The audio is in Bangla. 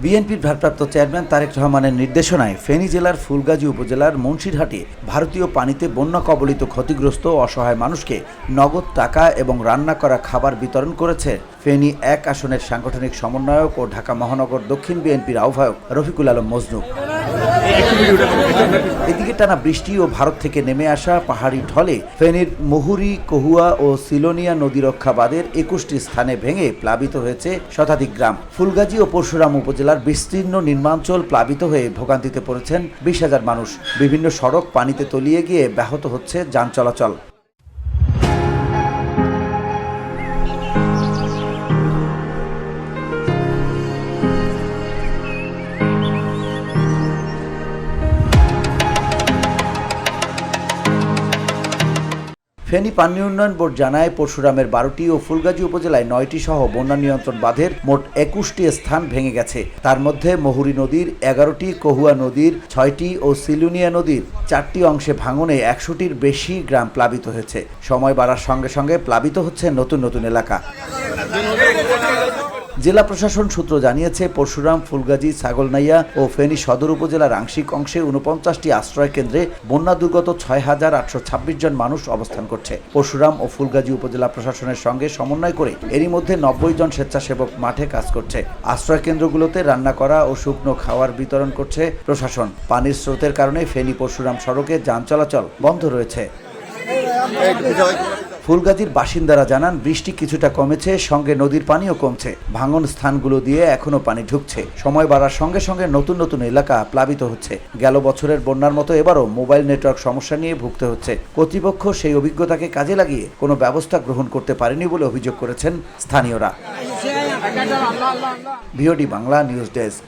বিএনপির ভারপ্রাপ্ত চেয়ারম্যান তারেক রহমানের নির্দেশনায় ফেনী জেলার ফুলগাজী উপজেলার মুন্সিরহাটে ভারতীয় পানিতে বন্যা কবলিত ক্ষতিগ্রস্ত অসহায় মানুষকে নগদ টাকা এবং রান্না করা খাবার বিতরণ করেছে ফেনী ১ আসনের সাংগঠনিক সমন্বয়ক ও ঢাকা মহানগর দক্ষিণ বিএনপির আহ্বায়ক রফিকুল আলম মজনু। এদিকে টানা বৃষ্টি ও ভারত থেকে নেমে আসা পাহাড়ি ঢলে ফেনীর মুহুরী, কহুয়া ও সিলোনিয়া নদী রক্ষা বাঁধের ২১টি স্থানে ভেঙে প্লাবিত হয়েছে শতাধিক গ্রাম। ফুলগাজী ও পরশুরাম উপজেলার বিস্তীর্ণ নির্মাঞ্চল প্লাবিত হয়ে ভোগান্তিতে পড়েছেন ২০,০০০ মানুষ। বিভিন্ন সড়ক পানিতে তলিয়ে গিয়ে ব্যাহত হচ্ছে যান চলাচল। ফেনী পানি উন্নয়ন বোর্ড জানায়, পরশুরামের ১২টি ও ফুলগাজী উপজেলায় ৯টি সহ বন্যা নিয়ন্ত্রণ বাঁধের মোট ২১টি স্থান ভেঙে গেছে। তার মধ্যে মুহুরী নদীর ১১টি, কহুয়া নদীর ৬টি ও সিলোনিয়া নদীর ৪টি অংশে ভাঙনে ১০০টির বেশি গ্রাম প্লাবিত হয়েছে। সময় বাড়ার সঙ্গে সঙ্গে প্লাবিত হচ্ছে নতুন নতুন এলাকা। জেলা প্রশাসন সূত্র জানিয়েছে, পরশুরাম, ফুলগাজী, ছাগলনাইয়া ও ফেনী সদর উপজেলার আংশিক অংশে ৪৯টি আশ্রয় কেন্দ্রে বন্যা দুর্গত ৬,৮২৬ জন মানুষ অবস্থান করছে। পরশুরাম ও ফুলগাজী উপজেলা প্রশাসনের সঙ্গে সমন্বয় করে এরই মধ্যে ৯০ জন স্বেচ্ছাসেবক মাঠে কাজ করছে। আশ্রয় কেন্দ্রগুলোতে রান্না করা ও শুকনো খাওয়ার বিতরণ করছে প্রশাসন। পানির স্রোতের কারণে ফেনী পরশুরাম সড়কে যান চলাচল বন্ধ রয়েছে। ফুলগাজীর বাসিন্দারা জানান, বৃষ্টি কিছুটা কমেছে, সঙ্গে নদীর পানিও কমছে। ভাঙন স্থানগুলো দিয়ে এখনো পানি ঢুকছে। সময় বাড়ার সঙ্গে সঙ্গে নতুন নতুন এলাকা প্লাবিত হচ্ছে। গেল বছরের বন্যার মতো এবারও মোবাইল নেটওয়ার্ক সমস্যা নিয়ে ভুগতে হচ্ছে। কর্তৃপক্ষ সেই অভিজ্ঞতাকে কাজে লাগিয়ে কোনো ব্যবস্থা গ্রহণ করতে পারেনি বলে অভিযোগ করেছেন স্থানীয়রা। VOD Bangla news desk.